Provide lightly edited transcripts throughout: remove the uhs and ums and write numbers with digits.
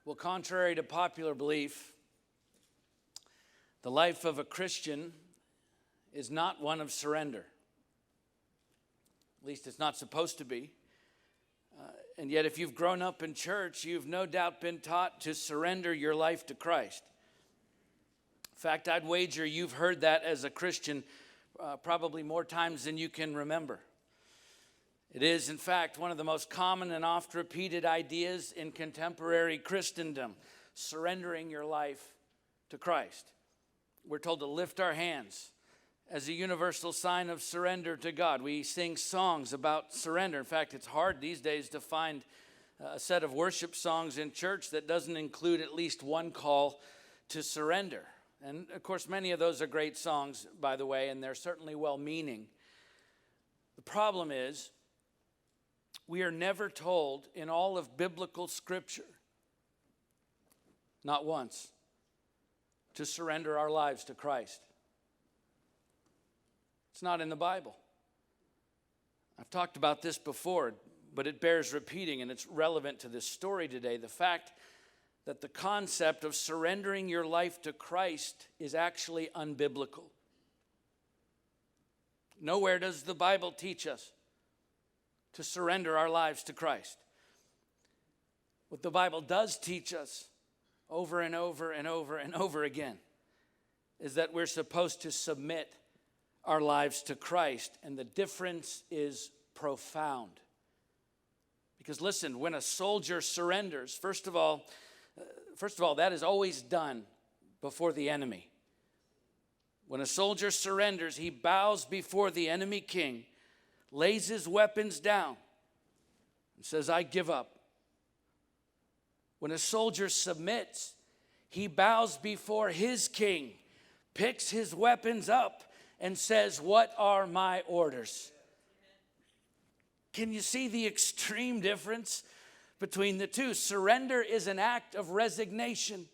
Well, contrary to popular belief, the life of a Christian is not one of surrender. At least it's not supposed to be. And yet, if you've grown up in church, you've no doubt been taught to surrender your life to Christ. In fact, I'd wager you've heard that as a Christian probably more times than you can remember. It is, in fact, one of the most common and oft-repeated ideas in contemporary Christendom, surrendering your life to Christ. We're told to lift our hands as a universal sign of surrender to God. We sing songs about surrender. In fact, it's hard these days to find a set of worship songs in church that doesn't include at least one call to surrender. And, of course, many of those are great songs, by the way, and they're certainly well-meaning. The problem is, we are never told in all of biblical scripture, not once, to surrender our lives to Christ. It's not in the Bible. I've talked about this before, but it bears repeating, and it's relevant to this story today. The fact that the concept of surrendering your life to Christ is actually unbiblical. Nowhere does the Bible teach us to surrender our lives to Christ. What the Bible does teach us over and over and over and over again is that we're supposed to submit our lives to Christ, and the difference is profound. Because listen, when a soldier surrenders, first of all, that is always done before the enemy. When a soldier surrenders, he bows before the enemy king, lays his weapons down, and says, I give up. When a soldier submits, he bows before his king, picks his weapons up, and says, what are my orders? Can you see the extreme difference between the two? Surrender is an act of resignation.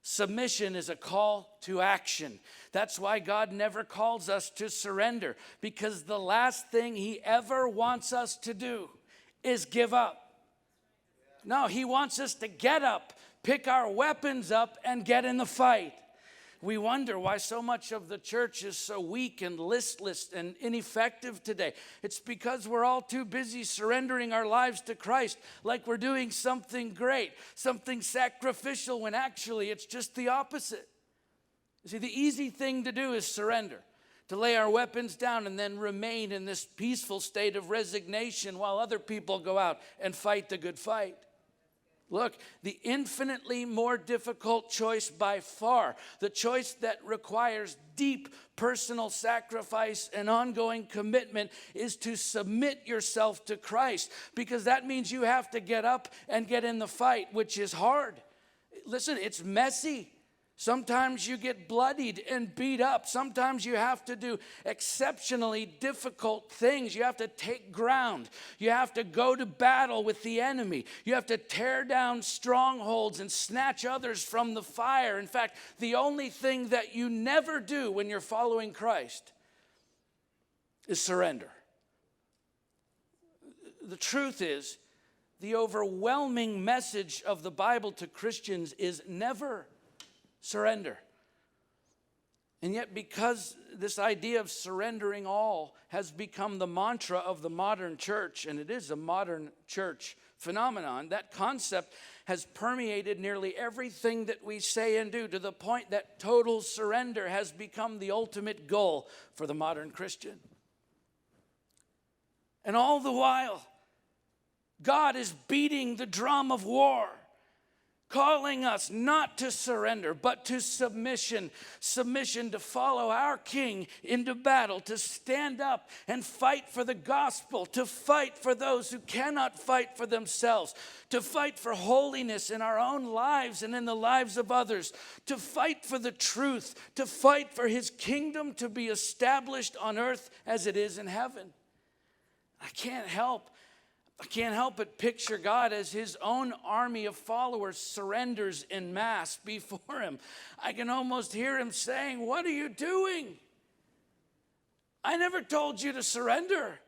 Submission is a call to action. That's why God never calls us to surrender, because the last thing he ever wants us to do is give up. No, he wants us to get up, pick our weapons up, and get in the fight. We wonder why so much of the church is so weak and listless and ineffective today. It's because we're all too busy surrendering our lives to Christ like we're doing something great, something sacrificial, when actually it's just the opposite. You see, the easy thing to do is surrender, to lay our weapons down and then remain in this peaceful state of resignation while other people go out and fight the good fight. Look, the infinitely more difficult choice by far, the choice that requires deep personal sacrifice and ongoing commitment, is to submit yourself to Christ, because that means you have to get up and get in the fight, which is hard. Listen, it's messy. Sometimes you get bloodied and beat up. Sometimes you have to do exceptionally difficult things. You have to take ground. You have to go to battle with the enemy. You have to tear down strongholds and snatch others from the fire. In fact, the only thing that you never do when you're following Christ is surrender. The truth is, the overwhelming message of the Bible to Christians is never surrender. And yet, because this idea of surrendering all has become the mantra of the modern church, and it is a modern church phenomenon, that concept has permeated nearly everything that we say and do, to the point that total surrender has become the ultimate goal for the modern Christian. And all the while, God is beating the drum of war, calling us not to surrender, but to submission. Submission to follow our King into battle, to stand up and fight for the gospel, to fight for those who cannot fight for themselves, to fight for holiness in our own lives and in the lives of others, to fight for the truth, to fight for his kingdom to be established on earth as it is in heaven. I can't help but picture God as his own army of followers surrenders en masse before him. I can almost hear him saying, what are you doing? I never told you to surrender.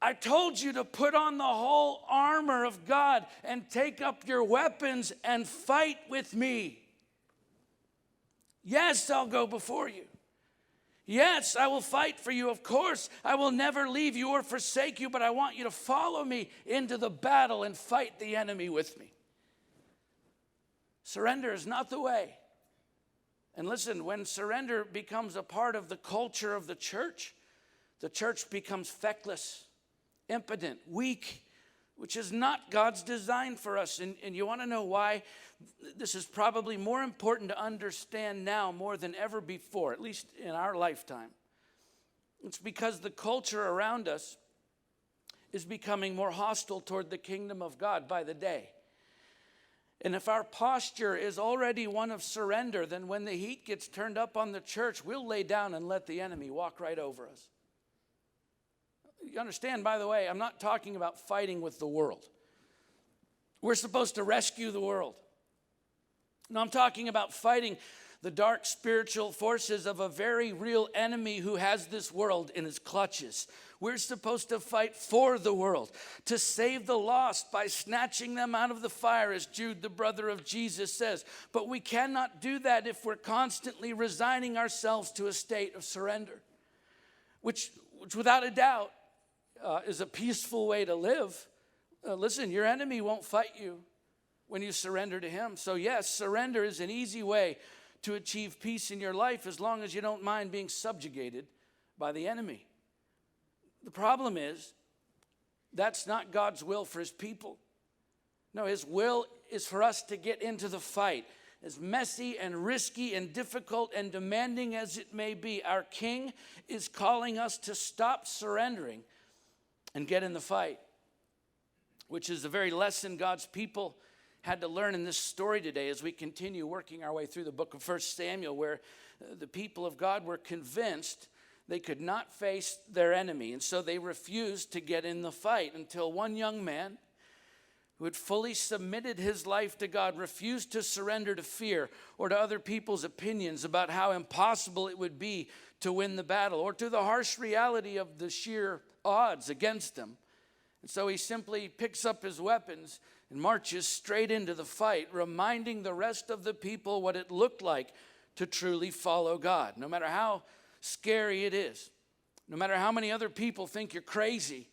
I told you to put on the whole armor of God and take up your weapons and fight with me. Yes, I'll go before you. Yes, I will fight for you. Of course, I will never leave you or forsake you, but I want you to follow me into the battle and fight the enemy with me. Surrender is not the way. And listen, when surrender becomes a part of the culture of the church becomes feckless, impotent, weak, which is not God's design for us. And you want to know why? This is probably more important to understand now more than ever before, at least in our lifetime. It's because the culture around us is becoming more hostile toward the kingdom of God by the day. And if our posture is already one of surrender, then when the heat gets turned up on the church, we'll lay down and let the enemy walk right over us. You understand, by the way, I'm not talking about fighting with the world. We're supposed to rescue the world. No, I'm talking about fighting the dark spiritual forces of a very real enemy who has this world in his clutches. We're supposed to fight for the world, to save the lost by snatching them out of the fire, as Jude, the brother of Jesus, says. But we cannot do that if we're constantly resigning ourselves to a state of surrender, which without a doubt is a peaceful way to live. Listen, your enemy won't fight you when you surrender to him. So yes, surrender is an easy way to achieve peace in your life as long as you don't mind being subjugated by the enemy. The problem is that's not God's will for his people. No, his will is for us to get into the fight. As messy and risky and difficult and demanding as it may be, our King is calling us to stop surrendering and get in the fight, which is the very lesson God's people had to learn in this story today as we continue working our way through the book of 1 Samuel, where the people of God were convinced they could not face their enemy. And so they refused to get in the fight until one young man who had fully submitted his life to God refused to surrender to fear or to other people's opinions about how impossible it would be to win the battle or to the harsh reality of the sheer odds against him. And so he simply picks up his weapons and marches straight into the fight, reminding the rest of the people what it looked like to truly follow God. No matter how scary it is, no matter how many other people think you're crazy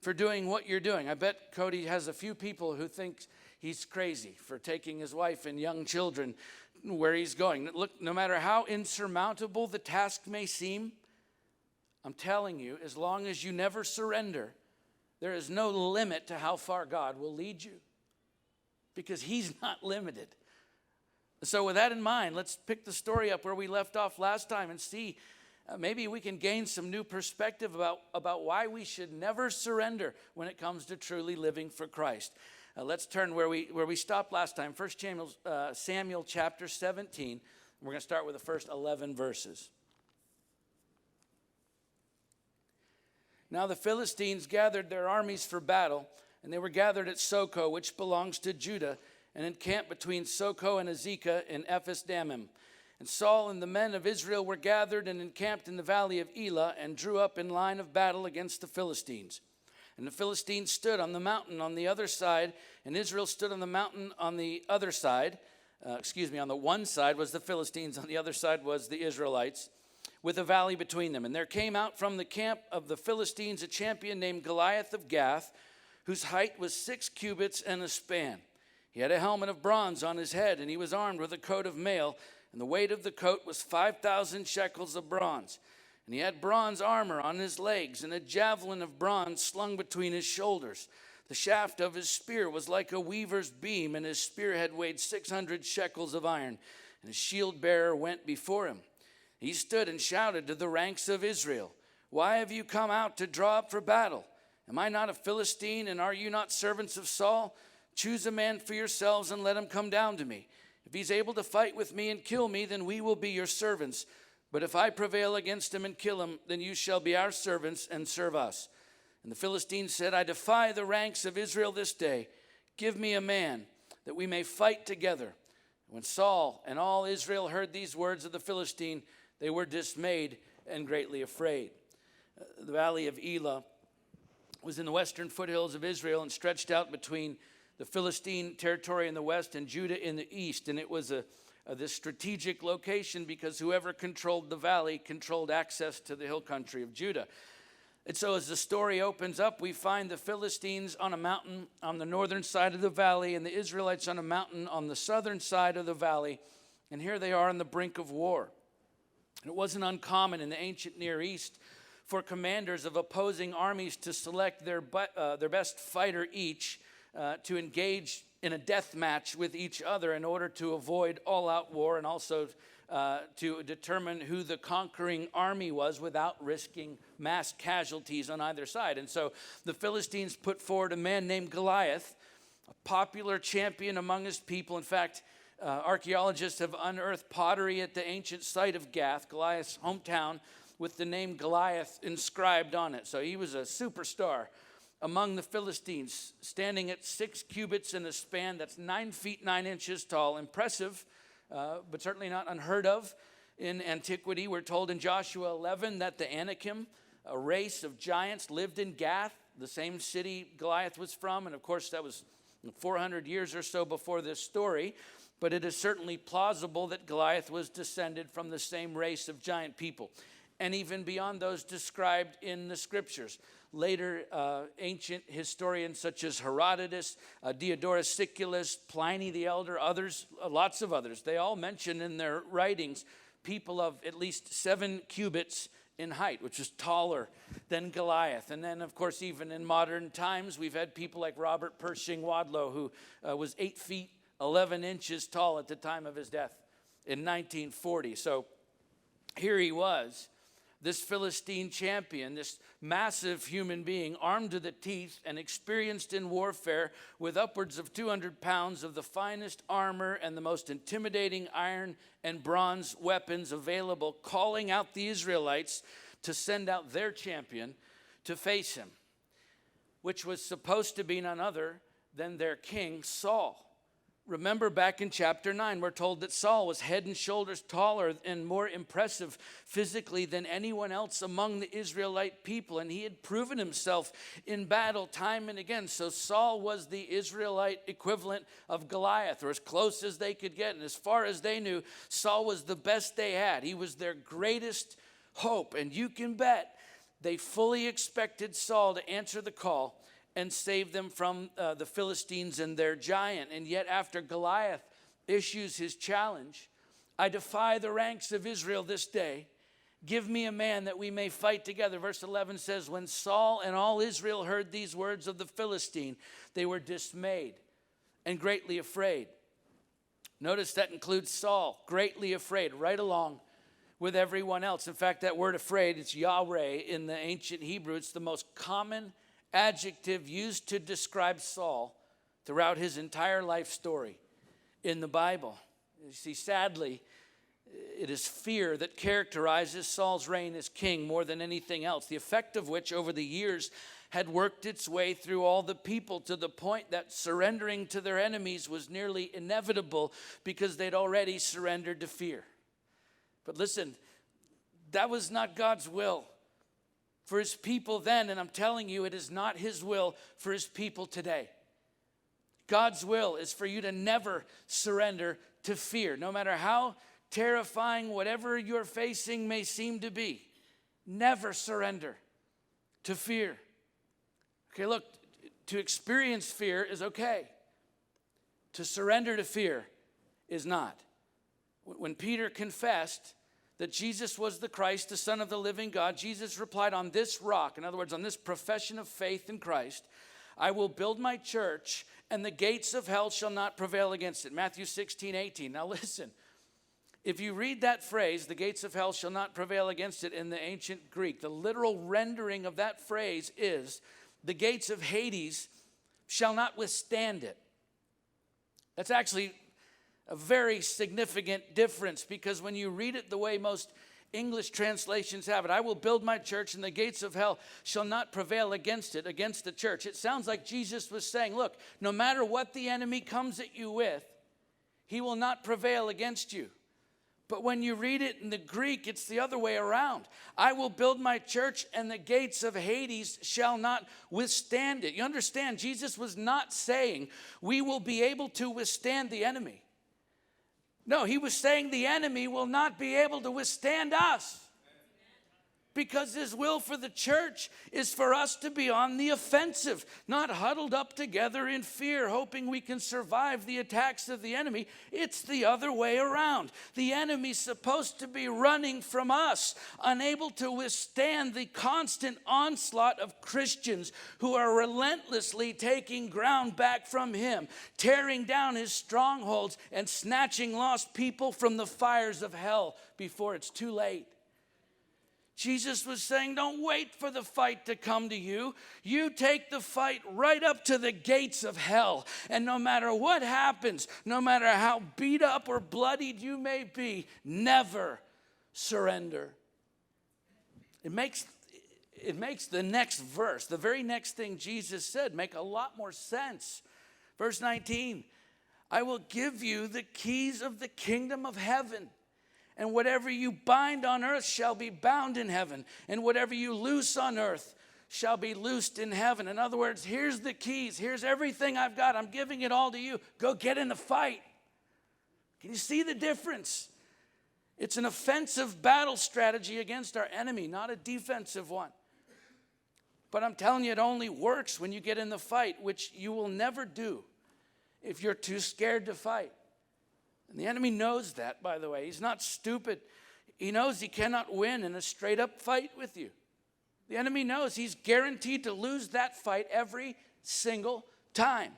for doing what you're doing. I bet Cody has a few people who think he's crazy for taking his wife and young children where he's going. Look, no matter how insurmountable the task may seem, I'm telling you, as long as you never surrender, there is no limit to how far God will lead you, because he's not limited. So with that in mind, let's pick the story up where we left off last time and see maybe we can gain some new perspective about why we should never surrender when it comes to truly living for Christ. Let's turn where we stopped last time, 1 Samuel chapter 17. We're going to start with the first 11 verses. Now the Philistines gathered their armies for battle, and they were gathered at Soko, which belongs to Judah, and encamped between Soko and Azekah in Ephes-dammim. And Saul and the men of Israel were gathered and encamped in the valley of Elah and drew up in line of battle against the Philistines. And the Philistines stood on the mountain on the other side, and Israel stood on the mountain on the other side. On the one side was the Philistines, on the other side was the Israelites, with a valley between them. And there came out from the camp of the Philistines a champion named Goliath of Gath, whose height was 6 cubits and a span. He had a helmet of bronze on his head, and he was armed with a coat of mail, and the weight of the coat was 5,000 shekels of bronze. And he had bronze armor on his legs, and a javelin of bronze slung between his shoulders. The shaft of his spear was like a weaver's beam, and his spearhead weighed 600 shekels of iron. And his shield bearer went before him. He stood and shouted to the ranks of Israel, "Why have you come out to draw up for battle? Am I not a Philistine, and are you not servants of Saul? Choose a man for yourselves and let him come down to me. If he's able to fight with me and kill me, then we will be your servants. But if I prevail against him and kill him, then you shall be our servants and serve us." And the Philistines said, "I defy the ranks of Israel this day. Give me a man, that we may fight together." When Saul and all Israel heard these words of the Philistine, they were dismayed and greatly afraid. The valley of Elah was in the western foothills of Israel and stretched out between the Philistine territory in the west and Judah in the east. And it was this strategic location because whoever controlled the valley controlled access to the hill country of Judah. And so as the story opens up, we find the Philistines on a mountain on the northern side of the valley and the Israelites on a mountain on the southern side of the valley. And here they are on the brink of war. And it wasn't uncommon in the ancient Near East for commanders of opposing armies to select their best fighter each to engage in a death match with each other in order to avoid all-out war and also to determine who the conquering army was without risking mass casualties on either side. And so the Philistines put forward a man named Goliath, a popular champion among his people. In fact, archaeologists have unearthed pottery at the ancient site of Gath, Goliath's hometown, with the name Goliath inscribed on it. So he was a superstar among the Philistines, standing at 6 cubits in a span that's 9 feet 9 inches tall. Impressive, but certainly not unheard of in antiquity. We're told in Joshua 11 that the Anakim, a race of giants, lived in Gath, the same city Goliath was from. And of course, that was 400 years or so before this story. But it is certainly plausible that Goliath was descended from the same race of giant people, and even beyond those described in the scriptures. Later, ancient historians such as Herodotus, Diodorus Siculus, Pliny the Elder, others, lots of others, they all mention in their writings people of at least 7 cubits in height, which is taller than Goliath. And then, of course, even in modern times, we've had people like Robert Pershing Wadlow, who was 8 feet 11 inches tall at the time of his death in 1940. So here he was, this Philistine champion, this massive human being, armed to the teeth and experienced in warfare with upwards of 200 pounds of the finest armor and the most intimidating iron and bronze weapons available, calling out the Israelites to send out their champion to face him, which was supposed to be none other than their king, Saul. Remember back in chapter 9, we're told that Saul was head and shoulders taller and more impressive physically than anyone else among the Israelite people. And he had proven himself in battle time and again. So Saul was the Israelite equivalent of Goliath, or as close as they could get. And as far as they knew, Saul was the best they had. He was their greatest hope. And you can bet they fully expected Saul to answer the call and save them from the Philistines and their giant. And yet after Goliath issues his challenge, I defy the ranks of Israel this day. Give me a man that we may fight together. Verse 11 says, when Saul and all Israel heard these words of the Philistine, they were dismayed and greatly afraid. Notice that includes Saul, greatly afraid, right along with everyone else. In fact, that word afraid, it's Yahweh in the ancient Hebrew. It's the most common adjective used to describe Saul throughout his entire life story in the Bible. You see, sadly, it is fear that characterizes Saul's reign as king more than anything else, the effect of which over the years had worked its way through all the people to the point that surrendering to their enemies was nearly inevitable because they'd already surrendered to fear. But listen, that was not God's will for his people then, and I'm telling you, it is not his will for his people today. God's will is for you to never surrender to fear, no matter how terrifying whatever you're facing may seem to be. Never surrender to fear. Okay, look, to experience fear is okay. To surrender to fear is not. When Peter confessed that Jesus was the Christ, the Son of the living God, Jesus replied, on this rock, in other words, on this profession of faith in Christ, I will build my church, and the gates of hell shall not prevail against it. Matthew 16:18. Now listen, if you read that phrase, the gates of hell shall not prevail against it, in the ancient Greek, the literal rendering of that phrase is, the gates of Hades shall not withstand it. That's actually a very significant difference, because when you read it the way most English translations have it, I will build my church and the gates of hell shall not prevail against it, against the church. It sounds like Jesus was saying, look, no matter what the enemy comes at you with, he will not prevail against you. But when you read it in the Greek, it's the other way around. I will build my church, and the gates of Hades shall not withstand it. You understand, Jesus was not saying we will be able to withstand the enemy. No, he was saying the enemy will not be able to withstand us. Because his will for the church is for us to be on the offensive, not huddled up together in fear, hoping we can survive the attacks of the enemy. It's the other way around. The enemy's supposed to be running from us, unable to withstand the constant onslaught of Christians who are relentlessly taking ground back from him, tearing down his strongholds and snatching lost people from the fires of hell before it's too late. Jesus was saying, don't wait for the fight to come to you. You take the fight right up to the gates of hell. And no matter what happens, no matter how beat up or bloodied you may be, never surrender. It makes the next verse, the very next thing Jesus said, make a lot more sense. Verse 19, I will give you the keys of the kingdom of heaven. And whatever you bind on earth shall be bound in heaven. And whatever you loose on earth shall be loosed in heaven. In other words, here's the keys. Here's everything I've got. I'm giving it all to you. Go get in the fight. Can you see the difference? It's an offensive battle strategy against our enemy, not a defensive one. But I'm telling you, it only works when you get in the fight, which you will never do if you're too scared to fight. And the enemy knows that, by the way. He's not stupid. He knows he cannot win in a straight-up fight with you. The enemy knows he's guaranteed to lose that fight every single time.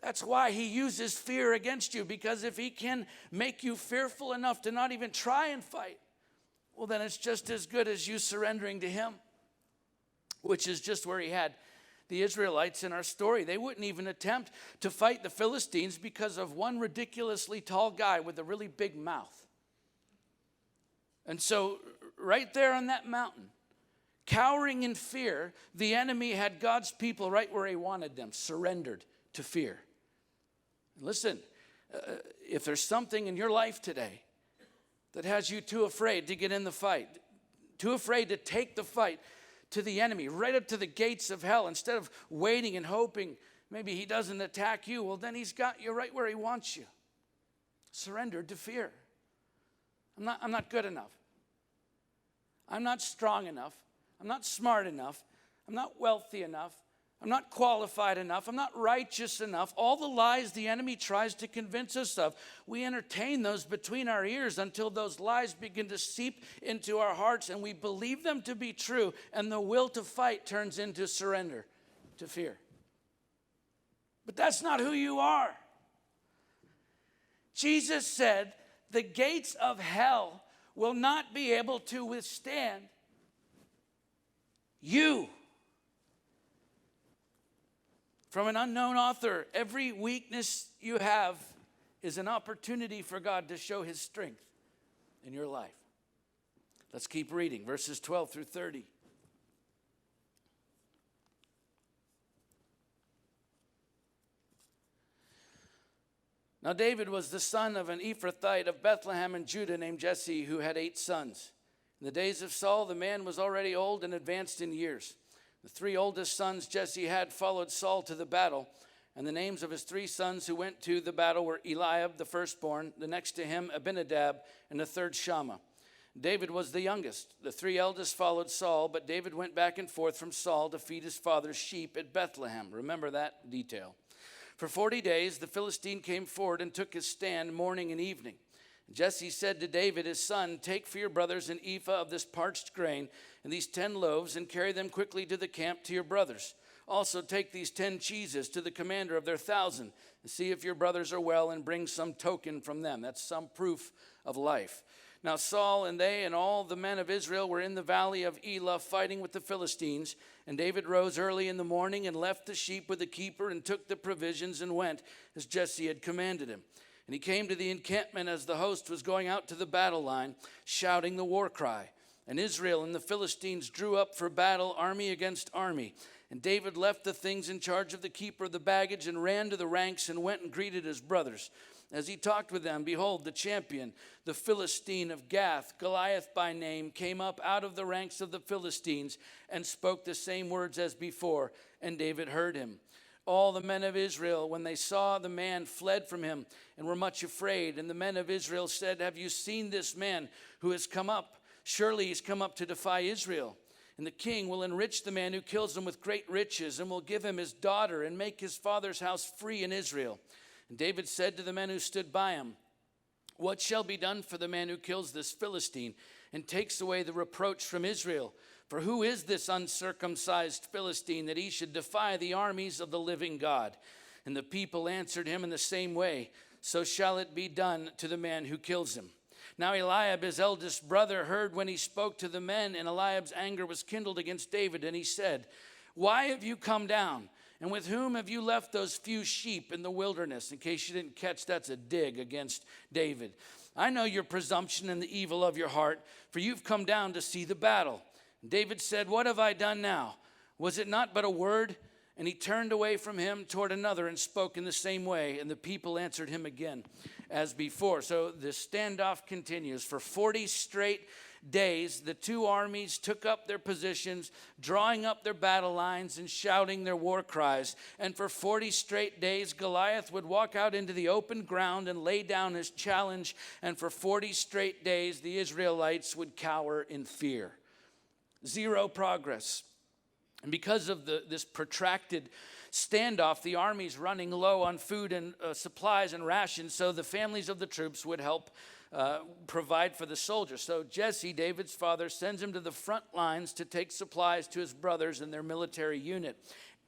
That's why he uses fear against you, because if he can make you fearful enough to not even try and fight, well, then it's just as good as you surrendering to him, which is just where he had the Israelites in our story. They wouldn't even attempt to fight the Philistines because of one ridiculously tall guy with a really big mouth. And so right there on that mountain, cowering in fear, the enemy had God's people right where he wanted them, surrendered to fear. Listen, if there's something in your life today that has you too afraid to get in the fight, too afraid to take the fight to the enemy, right up to the gates of hell, instead of waiting and hoping maybe he doesn't attack you, well, then he's got you right where he wants you. Surrendered to fear. I'm not good enough. I'm not strong enough. I'm not smart enough. I'm not wealthy enough. I'm not qualified enough. I'm not righteous enough. All the lies the enemy tries to convince us of, we entertain those between our ears until those lies begin to seep into our hearts and we believe them to be true, and the will to fight turns into surrender to fear. But that's not who you are. Jesus said, the gates of hell will not be able to withstand you. From an unknown author, every weakness you have is an opportunity for God to show his strength in your life. Let's keep reading, verses 12 through 30. Now David was the son of an Ephrathite of Bethlehem in Judah named Jesse, who had 8 sons. In the days of Saul, the man was already old and advanced in years. The 3 oldest sons Jesse had followed Saul to the battle, and the names of his 3 sons who went to the battle were Eliab, the firstborn, the next to him Abinadab, and the third Shammah. David was the youngest. The 3 eldest followed Saul, but David went back and forth from Saul to feed his father's sheep at Bethlehem. Remember that detail. For 40 days the Philistine came forward and took his stand morning and evening. Jesse said to David, his son, take for your brothers an ephah of this parched grain and these 10 loaves, and carry them quickly to the camp to your brothers. Also take these 10 cheeses to the commander of their 1,000, and see if your brothers are well, and bring some token from them. That's some proof of life. Now Saul and they and all the men of Israel were in the valley of Elah fighting with the Philistines. And David rose early in the morning and left the sheep with the keeper and took the provisions and went as Jesse had commanded him. And he came to the encampment as the host was going out to the battle line, shouting the war cry. And Israel and the Philistines drew up for battle, army against army. And David left the things in charge of the keeper of the baggage and ran to the ranks and went and greeted his brothers. As he talked with them, behold, the champion, the Philistine of Gath, Goliath by name, came up out of the ranks of the Philistines and spoke the same words as before, and David heard him. All the men of Israel, when they saw the man, fled from him and were much afraid. And the men of Israel said, have you seen this man who has come up? Surely he's come up to defy Israel. And the king will enrich the man who kills him with great riches, and will give him his daughter and make his father's house free in Israel. And David said to the men who stood by him, what shall be done for the man who kills this Philistine and takes away the reproach from Israel? For who is this uncircumcised Philistine that he should defy the armies of the living God? And the people answered him in the same way, so shall it be done to the man who kills him. Now Eliab, his eldest brother, heard when he spoke to the men, and Eliab's anger was kindled against David, and he said, why have you come down? And with whom have you left those few sheep in the wilderness? In case you didn't catch, that's a dig against David. I know your presumption and the evil of your heart, for you've come down to see the battle. And David said, what have I done now? Was it not but a word? And he turned away from him toward another and spoke in the same way. And the people answered him again as before. So the standoff continues. For 40 straight days, the two armies took up their positions, drawing up their battle lines and shouting their war cries. And for 40 straight days, Goliath would walk out into the open ground and lay down his challenge. And for 40 straight days, the Israelites would cower in fear. Zero progress. And because of this protracted standoff, the army's running low on food and supplies and rations, so the families of the troops would help provide for the soldiers. So Jesse, David's father, sends him to the front lines to take supplies to his brothers and their military unit.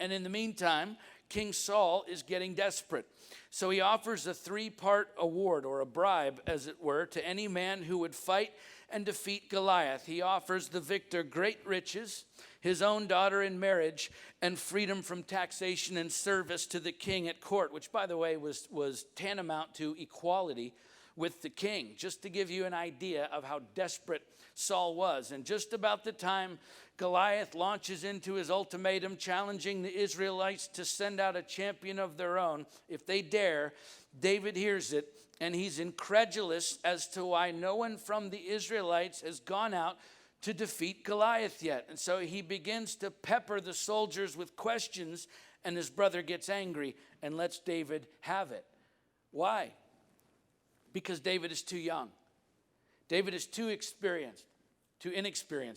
And in the meantime, King Saul is getting desperate. So he offers a 3-part award, or a bribe, as it were, to any man who would fight and defeat Goliath. He offers the victor great riches, his own daughter in marriage, and freedom from taxation and service to the king at court, which, by the way, was tantamount to equality with the king, just to give you an idea of how desperate Saul was. And just about the time Goliath launches into his ultimatum, challenging the Israelites to send out a champion of their own, if they dare, David hears it, and he's incredulous as to why no one from the Israelites has gone out to defeat Goliath yet. And so he begins to pepper the soldiers with questions, and his brother gets angry and lets David have it. Why? Because David is too young. David is too inexperienced.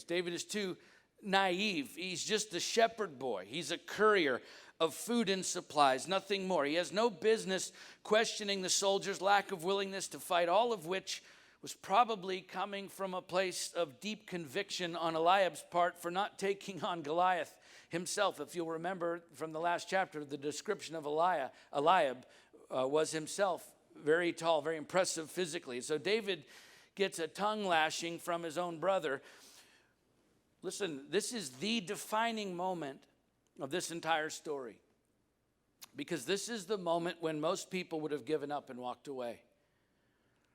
David is too naive. He's just a shepherd boy. He's a courier of food and supplies, nothing more. He has no business questioning the soldiers' lack of willingness to fight, all of which was probably coming from a place of deep conviction on Eliab's part for not taking on Goliath himself. If you'll remember from the last chapter, the description of Eliab was himself very tall, very impressive physically. So David gets a tongue lashing from his own brother. Listen, this is the defining moment of this entire story, because this is the moment when most people would have given up and walked away.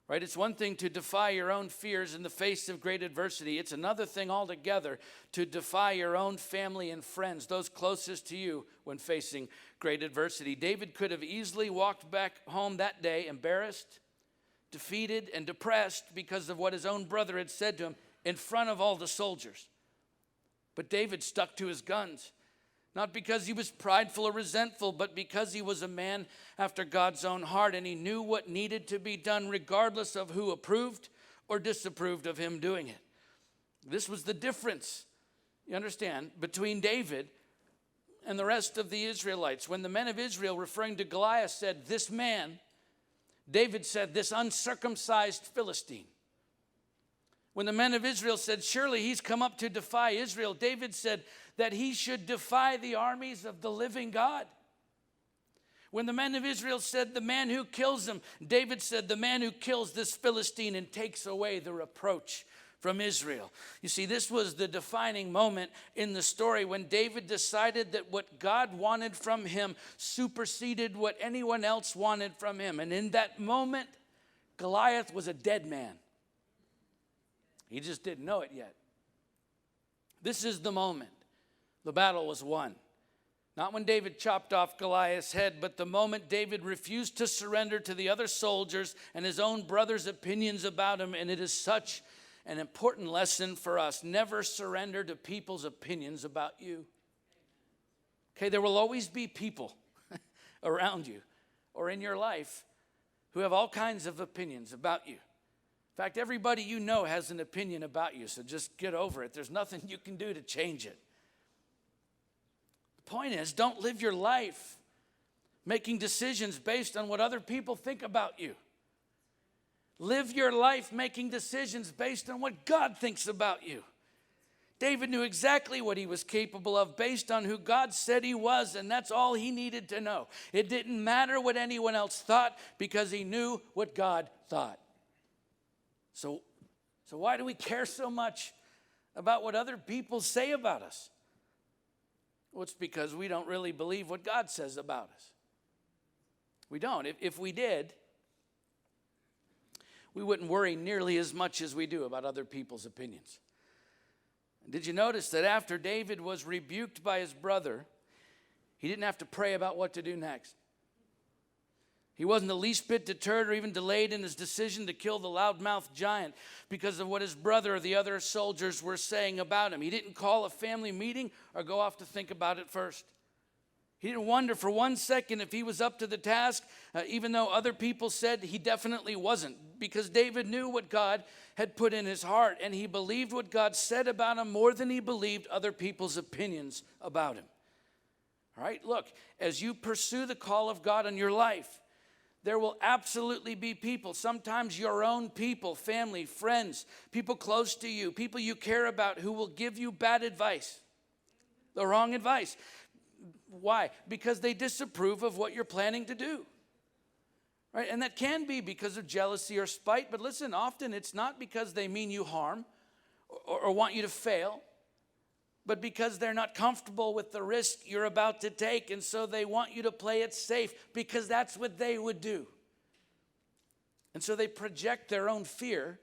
Right? It's one thing to defy your own fears in the face of great adversity. It's another thing altogether to defy your own family and friends, those closest to you, when facing great adversity. David could have easily walked back home that day embarrassed, defeated, and depressed because of what his own brother had said to him in front of all the soldiers. But David stuck to his guns. Not because he was prideful or resentful, but because he was a man after God's own heart, and he knew what needed to be done regardless of who approved or disapproved of him doing it. This was the difference, you understand, between David and the rest of the Israelites. When the men of Israel, referring to Goliath, said, "This man," David said, "This uncircumcised Philistine." When the men of Israel said, "Surely he's come up to defy Israel," David said that he should defy the armies of the living God. When the men of Israel said, "The man who kills him," David said, "The man who kills this Philistine and takes away the reproach from Israel." You see, this was the defining moment in the story when David decided that what God wanted from him superseded what anyone else wanted from him. And in that moment, Goliath was a dead man. He just didn't know it yet. This is the moment. The battle was won. Not when David chopped off Goliath's head, but the moment David refused to surrender to the other soldiers and his own brothers' opinions about him. And it is such an important lesson for us. Never surrender to people's opinions about you. Okay, there will always be people around you or in your life who have all kinds of opinions about you. In fact, everybody you know has an opinion about you, so just get over it. There's nothing you can do to change it. The point is, don't live your life making decisions based on what other people think about you. Live your life making decisions based on what God thinks about you. David knew exactly what he was capable of based on who God said he was, and that's all he needed to know. It didn't matter what anyone else thought because he knew what God thought. So why do we care so much about what other people say about us? Well, it's because we don't really believe what God says about us. We don't. If we did, we wouldn't worry nearly as much as we do about other people's opinions. Did you notice that after David was rebuked by his brother, he didn't have to pray about what to do next? He wasn't the least bit deterred or even delayed in his decision to kill the loudmouth giant because of what his brother or the other soldiers were saying about him. He didn't call a family meeting or go off to think about it first. He didn't wonder for 1 second if he was up to the task, even though other people said he definitely wasn't, because David knew what God had put in his heart, and he believed what God said about him more than he believed other people's opinions about him. All right, look, as you pursue the call of God in your life, there will absolutely be people, sometimes your own people, family, friends, people close to you, people you care about who will give you bad advice, the wrong advice. Why? Because they disapprove of what you're planning to do. Right? And that can be because of jealousy or spite, but listen, often it's not because they mean you harm or want you to fail, but because they're not comfortable with the risk you're about to take, and so they want you to play it safe because that's what they would do. And so they project their own fear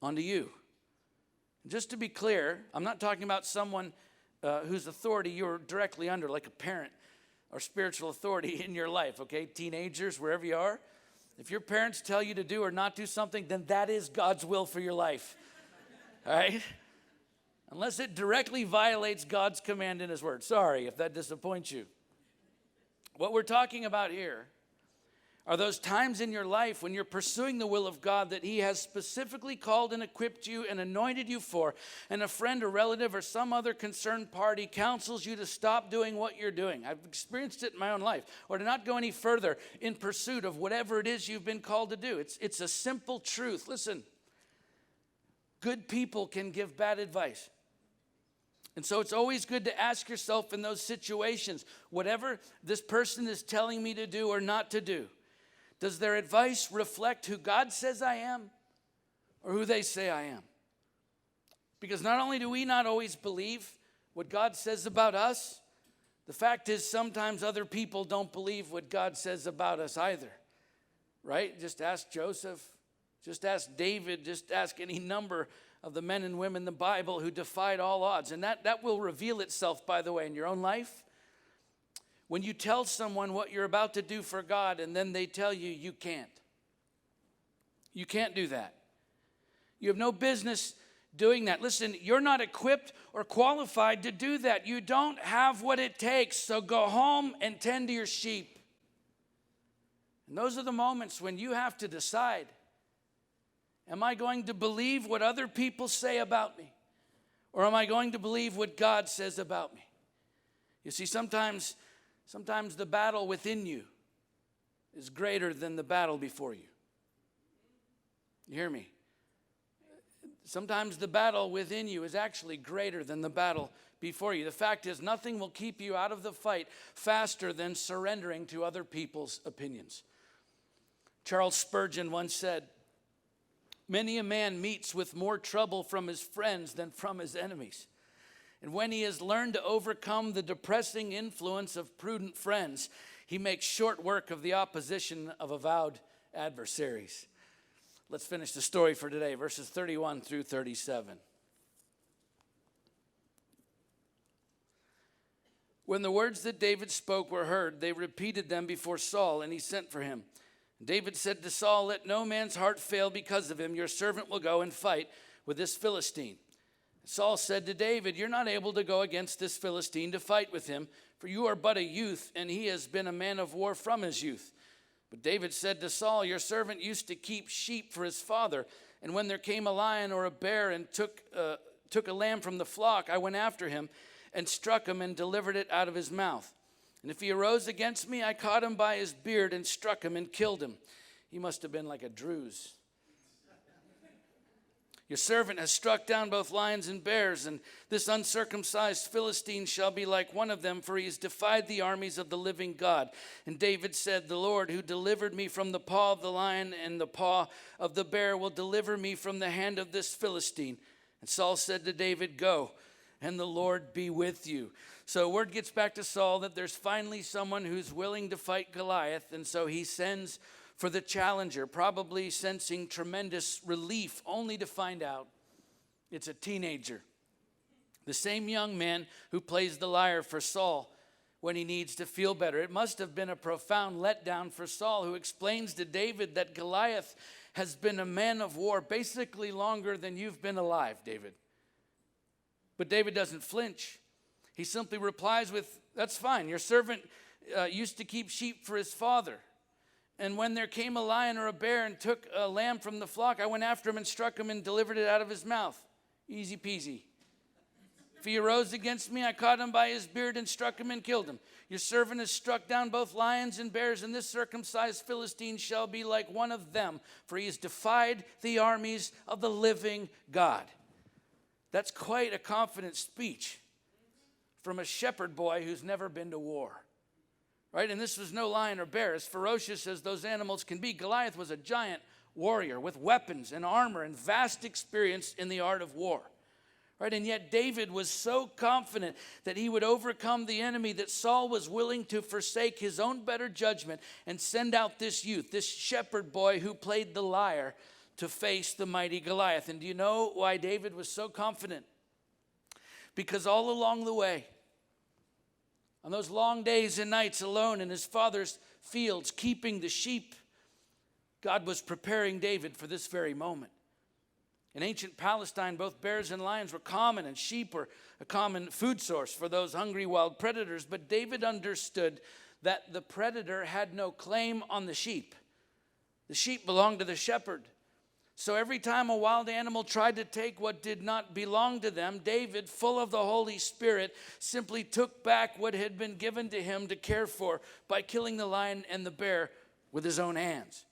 onto you. And just to be clear, I'm not talking about someone whose authority you're directly under, like a parent or spiritual authority in your life, okay? Teenagers, wherever you are. If your parents tell you to do or not do something, then that is God's will for your life, all right? Unless it directly violates God's command in his word. Sorry if that disappoints you. What we're talking about here are those times in your life when you're pursuing the will of God that he has specifically called and equipped you and anointed you for, and a friend or relative or some other concerned party counsels you to stop doing what you're doing. I've experienced it in my own life. Or to not go any further in pursuit of whatever it is you've been called to do. It's a simple truth. Listen, good people can give bad advice. And so it's always good to ask yourself in those situations, whatever this person is telling me to do or not to do, does their advice reflect who God says I am or who they say I am? Because not only do we not always believe what God says about us, the fact is sometimes other people don't believe what God says about us either, right? Just ask Joseph, just ask David, just ask any number of the men and women in the Bible who defied all odds. And that will reveal itself, by the way, in your own life. When you tell someone what you're about to do for God and then they tell you you can't. You can't do that. You have no business doing that. Listen, you're not equipped or qualified to do that. You don't have what it takes, so go home and tend to your sheep. And those are the moments when you have to decide, am I going to believe what other people say about me? Or am I going to believe what God says about me? You see, sometimes the battle within you is greater than the battle before you. You hear me? Sometimes the battle within you is actually greater than the battle before you. The fact is, nothing will keep you out of the fight faster than surrendering to other people's opinions. Charles Spurgeon once said, "Many a man meets with more trouble from his friends than from his enemies. And when he has learned to overcome the depressing influence of prudent friends, he makes short work of the opposition of avowed adversaries." Let's finish the story for today, verses 31 through 37. When the words that David spoke were heard, they repeated them before Saul, and he sent for him. David said to Saul, "Let no man's heart fail because of him. Your servant will go and fight with this Philistine." Saul said to David, "You're not able to go against this Philistine to fight with him, for you are but a youth, and he has been a man of war from his youth." But David said to Saul, "Your servant used to keep sheep for his father, and when there came a lion or a bear and took a lamb from the flock, I went after him and struck him and delivered it out of his mouth. And if he arose against me, I caught him by his beard and struck him and killed him." He must have been like a Druze. "Your servant has struck down both lions and bears, and this uncircumcised Philistine shall be like one of them, for he has defied the armies of the living God." And David said, "The Lord who delivered me from the paw of the lion and the paw of the bear will deliver me from the hand of this Philistine." And Saul said to David, "Go, and the Lord be with you." So word gets back to Saul that there's finally someone who's willing to fight Goliath, and so he sends for the challenger, probably sensing tremendous relief, only to find out it's a teenager. The same young man who plays the lyre for Saul when he needs to feel better. It must have been a profound letdown for Saul, who explains to David that Goliath has been a man of war basically longer than you've been alive, David. But David doesn't flinch. He simply replies with, "That's fine. Your servant used to keep sheep for his father. And when there came a lion or a bear and took a lamb from the flock, I went after him and struck him and delivered it out of his mouth." Easy peasy. "If he arose against me, I caught him by his beard and struck him and killed him. Your servant has struck down both lions and bears, and this circumcised Philistine shall be like one of them, for he has defied the armies of the living God." That's quite a confident speech from a shepherd boy who's never been to war. Right? And this was no lion or bear. As ferocious as those animals can be, Goliath was a giant warrior with weapons and armor and vast experience in the art of war. Right? And yet David was so confident that he would overcome the enemy that Saul was willing to forsake his own better judgment and send out this youth, this shepherd boy who played the lyre, to face the mighty Goliath. And do you know why David was so confident? Because all along the way, on those long days and nights alone in his father's fields, keeping the sheep, God was preparing David for this very moment. In ancient Palestine, both bears and lions were common, and sheep were a common food source for those hungry wild predators. But David understood that the predator had no claim on the sheep. The sheep belonged to the shepherd. So every time a wild animal tried to take what did not belong to them, David, full of the Holy Spirit, simply took back what had been given to him to care for by killing the lion and the bear with his own hands.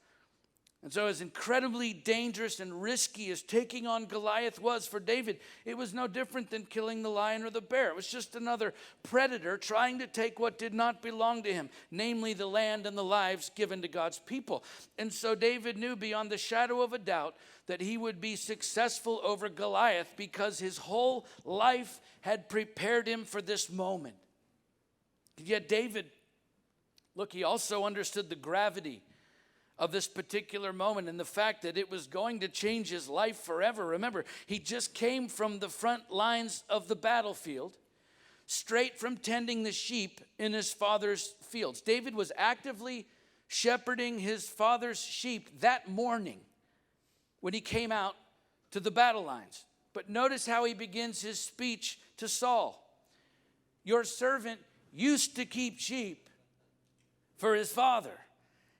And so as incredibly dangerous and risky as taking on Goliath was for David, it was no different than killing the lion or the bear. It was just another predator trying to take what did not belong to him, namely the land and the lives given to God's people. And so David knew beyond the shadow of a doubt that he would be successful over Goliath because his whole life had prepared him for this moment. Yet David, look, he also understood the gravity of this particular moment and the fact that it was going to change his life forever. Remember, he just came from the front lines of the battlefield, straight from tending the sheep in his father's fields. David was actively shepherding his father's sheep that morning when he came out to the battle lines. But notice how he begins his speech to Saul. "Your servant used to keep sheep for his father."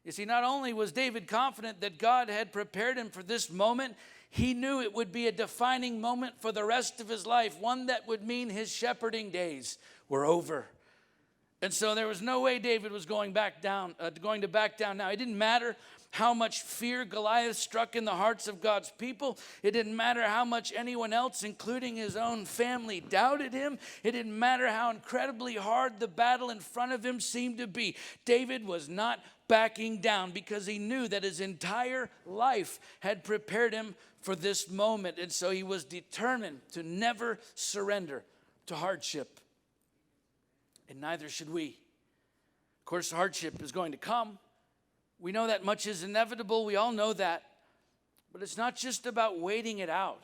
You see, not only was David confident that God had prepared him for this moment, he knew it would be a defining moment for the rest of his life, one that would mean his shepherding days were over. And so there was no way David was going to back down now. It didn't matter how much fear Goliath struck in the hearts of God's people. It didn't matter how much anyone else, including his own family, doubted him. It didn't matter how incredibly hard the battle in front of him seemed to be. David was not backing down because he knew that his entire life had prepared him for this moment. And so he was determined to never surrender to hardship. And neither should we. Of course, hardship is going to come. We know that much is inevitable. We all know that. But it's not just about waiting it out,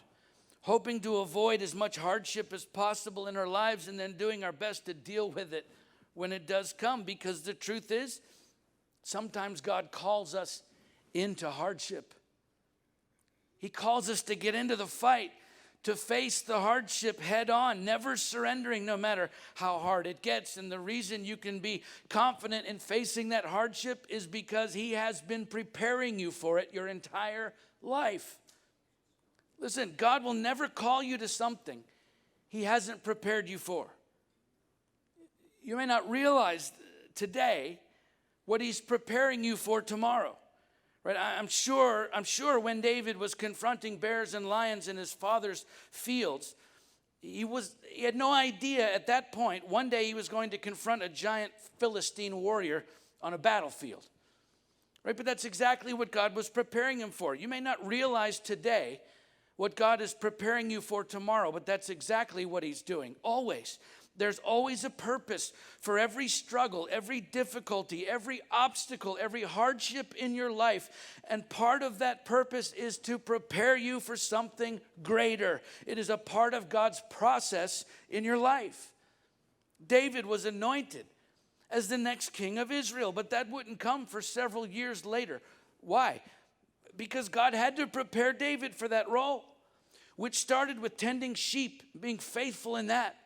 hoping to avoid as much hardship as possible in our lives and then doing our best to deal with it when it does come, because the truth is, sometimes God calls us into hardship. He calls us to get into the fight, to face the hardship head on, never surrendering no matter how hard it gets. And the reason you can be confident in facing that hardship is because he has been preparing you for it your entire life. Listen, God will never call you to something he hasn't prepared you for. You may not realize today what he's preparing you for tomorrow. Right? I'm sure when David was confronting bears and lions in his father's fields, he had no idea at that point one day he was going to confront a giant Philistine warrior on a battlefield. Right? But that's exactly what God was preparing him for. You may not realize today what God is preparing you for tomorrow, but that's exactly what he's doing. Always. There's always a purpose for every struggle, every difficulty, every obstacle, every hardship in your life. And part of that purpose is to prepare you for something greater. It is a part of God's process in your life. David was anointed as the next king of Israel, but that wouldn't come for several years later. Why? Because God had to prepare David for that role, which started with tending sheep, being faithful in that.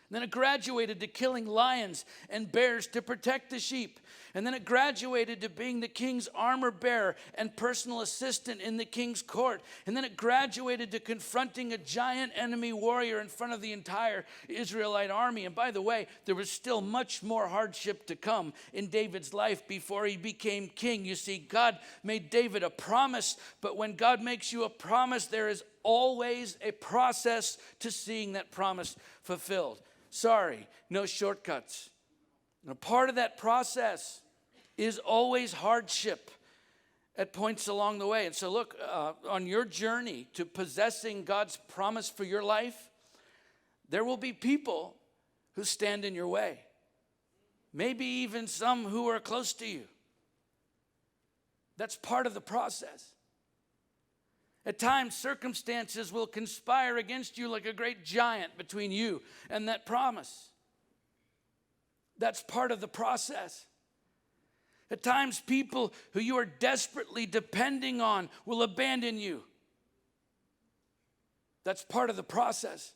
Then it graduated to killing lions and bears to protect the sheep. And then it graduated to being the king's armor bearer and personal assistant in the king's court. And then it graduated to confronting a giant enemy warrior in front of the entire Israelite army. And by the way, there was still much more hardship to come in David's life before he became king. You see, God made David a promise, but when God makes you a promise, there is always a process to seeing that promise fulfilled. Sorry, no shortcuts. And a part of that process is always hardship at points along the way. And so look, on your journey to possessing God's promise for your life, there will be people who stand in your way. Maybe even some who are close to you. That's part of the process. At times, circumstances will conspire against you like a great giant between you and that promise. That's part of the process. At times, people who you are desperately depending on will abandon you. That's part of the process.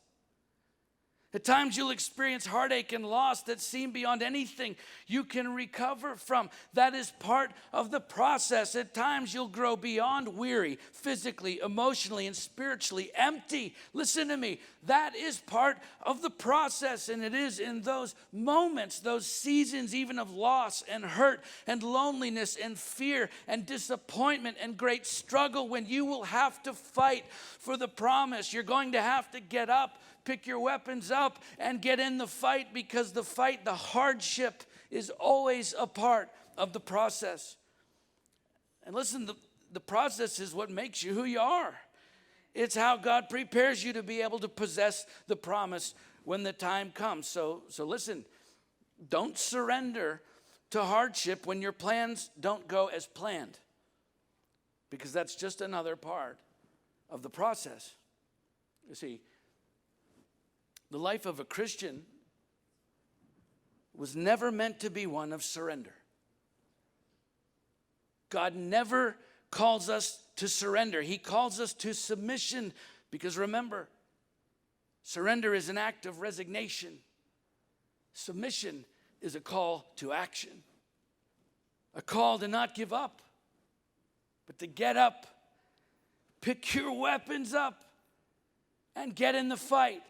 At times you'll experience heartache and loss that seem beyond anything you can recover from. That is part of the process. At times you'll grow beyond weary, physically, emotionally, and spiritually empty. Listen to me. That is part of the process, and it is in those moments, those seasons even of loss and hurt and loneliness and fear and disappointment and great struggle when you will have to fight for the promise. You're going to have to get up, pick your weapons up, and get in the fight, because the fight, the hardship, is always a part of the process. And listen, the process is what makes you who you are. It's how God prepares you to be able to possess the promise when the time comes. So listen, don't surrender to hardship when your plans don't go as planned, because that's just another part of the process. You see, the life of a Christian was never meant to be one of surrender. God never calls us to surrender. He calls us to submission, because remember, surrender is an act of resignation. Submission is a call to action, a call to not give up, but to get up, pick your weapons up, and get in the fight.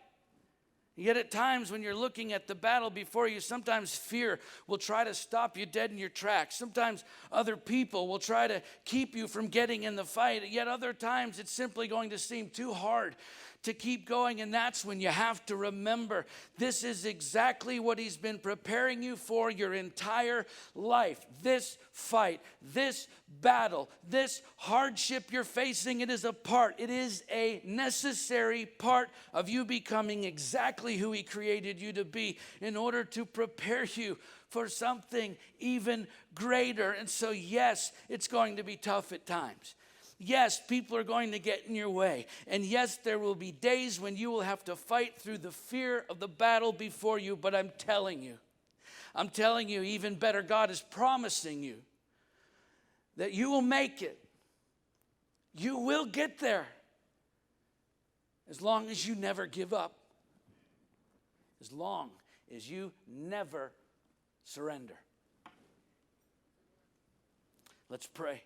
Yet at times when you're looking at the battle before you, sometimes fear will try to stop you dead in your tracks. Sometimes other people will try to keep you from getting in the fight. Yet other times it's simply going to seem too hard to keep going. And that's when you have to remember, this is exactly what he's been preparing you for your entire life. This fight, this battle, this hardship you're facing, it is a necessary part of you becoming exactly who he created you to be, in order to prepare you for something even greater. And so yes, it's going to be tough at times. Yes, people are going to get in your way. And yes, there will be days when you will have to fight through the fear of the battle before you. But I'm telling you, I'm telling you, even better, God is promising you that you will make it. You will get there as long as you never give up. As long as you never surrender. Let's pray.